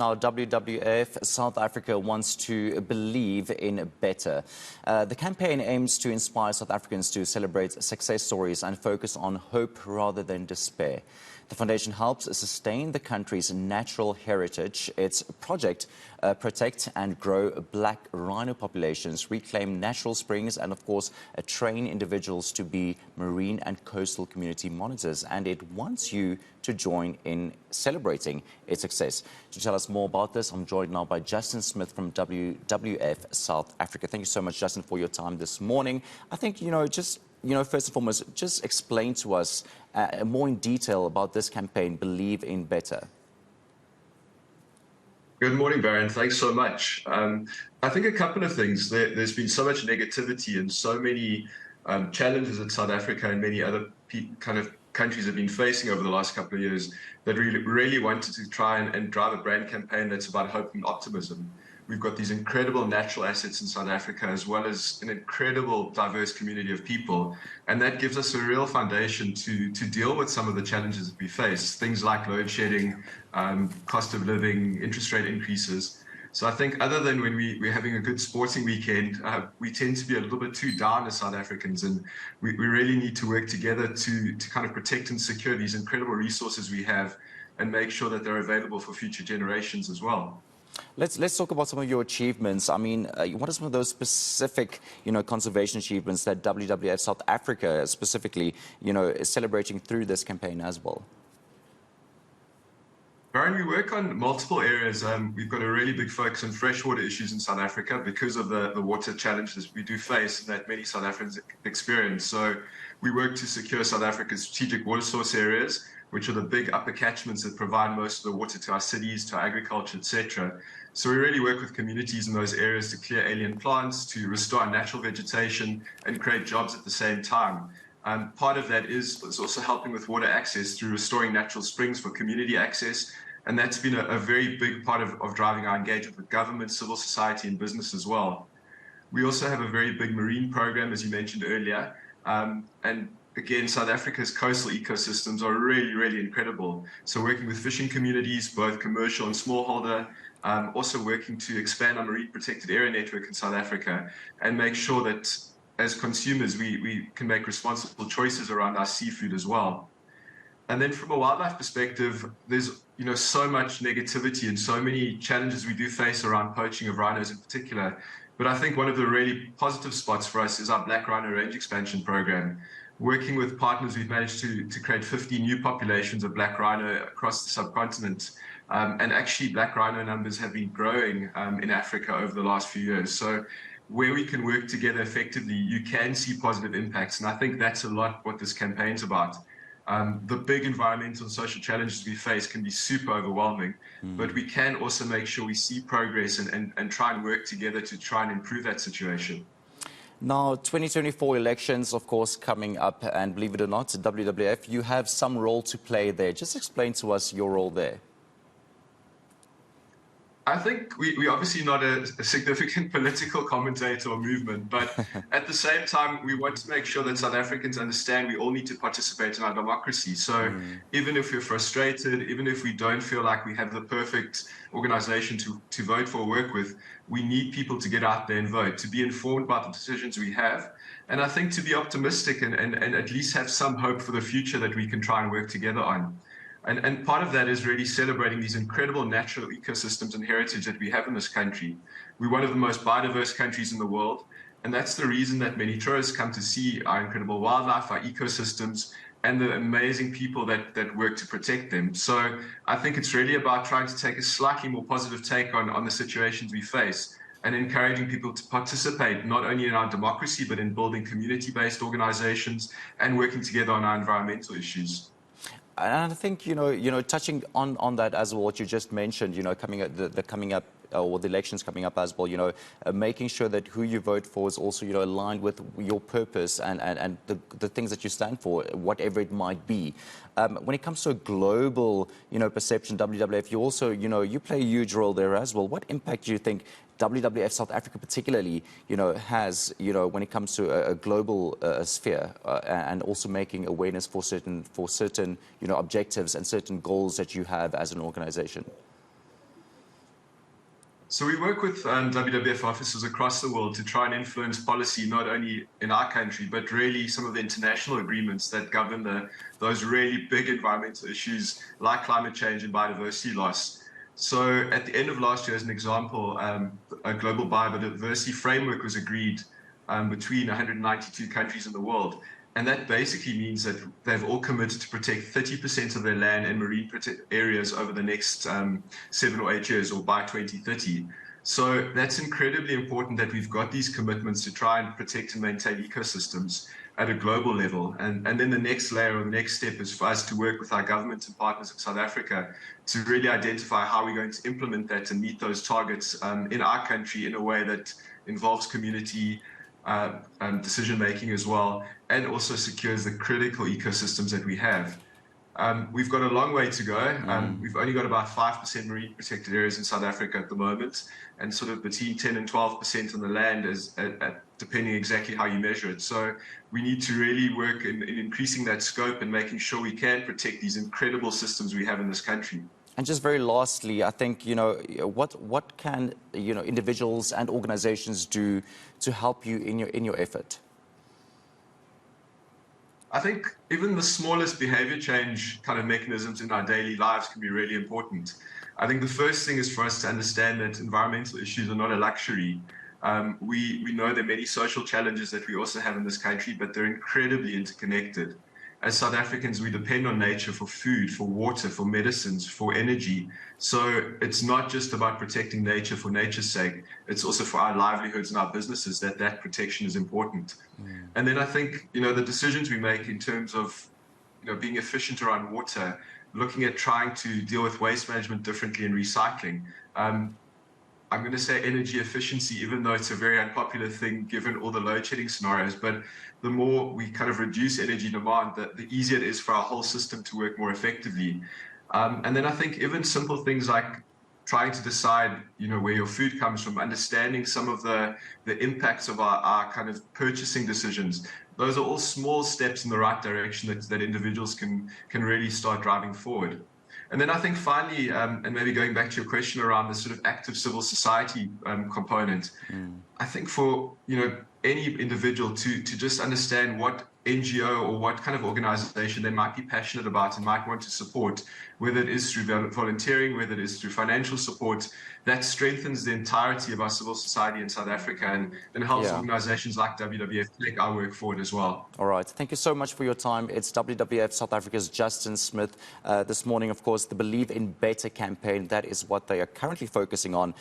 Now, WWF South Africa wants to believe in better. The campaign aims to inspire South Africans to celebrate success stories and focus on hope rather than despair. The foundation helps sustain the country's natural heritage. Its project protect and grow black rhino populations, reclaim natural springs, and of course train individuals to be marine and coastal community monitors. And it wants you to join in celebrating its success. To tell us more about this, I'm joined now by Justin Smith from WWF South Africa. Thank you so much, Justin, for your time this morning. I think, first and foremost, just explain to us more in detail about this campaign, Believe in Better. Good morning, Baron. Thanks so much. I think a couple of things. There's been so much negativity and so many challenges that South Africa and many other kind of countries have been facing over the last couple of years that really wanted to try and drive a brand campaign that's about hope and optimism. We've got these incredible natural assets in South Africa, as well as an incredible diverse community of people. And that gives us a real foundation to deal with some of the challenges that we face, things like load shedding, cost of living, interest rate increases. So I think other than when we're having a good sporting weekend, we tend to be a little bit too down as South Africans. And we really need to work together to kind of protect and secure these incredible resources we have and make sure that they're available for future generations as well. Let's talk about some of your achievements. I mean, what are some of those specific, conservation achievements that WWF South Africa specifically, is celebrating through this campaign as well? Baron, we work on multiple areas. We've got a really big focus on freshwater issues in South Africa because of the water challenges we do face and that many South Africans experience. So we work to secure South Africa's strategic water source areas, which are the big upper catchments that provide most of the water to our cities, to our agriculture, etc. So we really work with communities in those areas to clear alien plants, to restore natural vegetation, and create jobs at the same time. Part of that is also helping with water access through restoring natural springs for community access, and that's been a very big part of driving our engagement with government, civil society, and business as well. We also have a very big marine program, as you mentioned earlier, and again, South Africa's coastal ecosystems are really, really incredible. So working with fishing communities, both commercial and smallholder, also working to expand our marine protected area network in South Africa and make sure that as consumers, we can make responsible choices around our seafood as well. And then from a wildlife perspective, there's so much negativity and so many challenges we do face around poaching of rhinos in particular. But I think one of the really positive spots for us is our black rhino range expansion program. Working with partners, we've managed to create 50 new populations of black rhino across the subcontinent. And actually, black rhino numbers have been growing in Africa over the last few years. So where we can work together effectively, you can see positive impacts. And I think that's a lot what this campaign's about. The big environmental and social challenges we face can be super overwhelming, but we can also make sure we see progress and try and work together to try and improve that situation. Now, 2024 elections, of course, coming up, and believe it or not, WWF, you have some role to play there. Just explain to us your role there. I think we're obviously not a significant political commentator or movement, but at the same time, we want to make sure that South Africans understand we all need to participate in our democracy. So even if we're frustrated, even if we don't feel like we have the perfect organization to vote for or work with, we need people to get out there and vote, to be informed about the decisions we have. And I think to be optimistic and at least have some hope for the future that we can try and work together on. And part of that is really celebrating these incredible natural ecosystems and heritage that we have in this country. We're one of the most biodiverse countries in the world, and that's the reason that many tourists come to see our incredible wildlife, our ecosystems, and the amazing people that work to protect them. So I think it's really about trying to take a slightly more positive take on the situations we face and encouraging people to participate not only in our democracy, but in building community-based organizations and working together on our environmental issues. And I think, touching on that as well, what you just mentioned, coming up, or the elections coming up as well, making sure that who you vote for is also, aligned with your purpose and the things that you stand for, whatever it might be. When it comes to a global, perception, WWF, you also, you play a huge role there as well. What impact do you think WWF South Africa particularly, has, when it comes to a global sphere and also making awareness for certain, objectives and certain goals that you have as an organization? So we work with WWF offices across the world to try and influence policy, not only in our country, but really some of the international agreements that govern those really big environmental issues like climate change and biodiversity loss. So at the end of last year, as an example, a global biodiversity framework was agreed between 192 countries in the world. And that basically means that they've all committed to protect 30% of their land and marine areas over the next 7 or 8 years, or by 2030. So that's incredibly important that we've got these commitments to try and protect and maintain ecosystems at a global level. And then the next layer or the next step is for us to work with our government and partners in South Africa to really identify how we're going to implement that and meet those targets in our country in a way that involves community decision-making as well, and also secures the critical ecosystems that we have. We've got a long way to go. We've only got about 5% marine protected areas in South Africa at the moment, and sort of between 10 and 12% on the land, depending exactly how you measure it. So we need to really work in increasing that scope and making sure we can protect these incredible systems we have in this country. And just very lastly, I think, what can, individuals and organizations do to help you in your effort? I think even the smallest behavior change kind of mechanisms in our daily lives can be really important. I think the first thing is for us to understand that environmental issues are not a luxury. We know there are many social challenges that we also have in this country, but they're incredibly interconnected. As South Africans, we depend on nature for food, for water, for medicines, for energy. So it's not just about protecting nature for nature's sake. It's also for our livelihoods and our businesses that protection is important. And then I think, the decisions we make in terms of, being efficient around water, looking at trying to deal with waste management differently and recycling. I'm going to say energy efficiency, even though it's a very unpopular thing given all the load shedding scenarios. But the more we kind of reduce energy demand, the easier it is for our whole system to work more effectively. And then I think even simple things like trying to decide, where your food comes from, understanding some of the impacts of our kind of purchasing decisions. Those are all small steps in the right direction that individuals can really start driving forward. And then I think finally, and maybe going back to your question around the sort of active civil society component, I think for any individual to just understand what NGO or what kind of organization they might be passionate about and might want to support, whether it is through volunteering, whether it is through financial support, that strengthens the entirety of our civil society in South Africa and helps organizations like WWF take our work forward as well. All right. Thank you so much for your time. It's WWF South Africa's Justin Smith. This morning, of course, the Believe in Better campaign, that is what they are currently focusing on.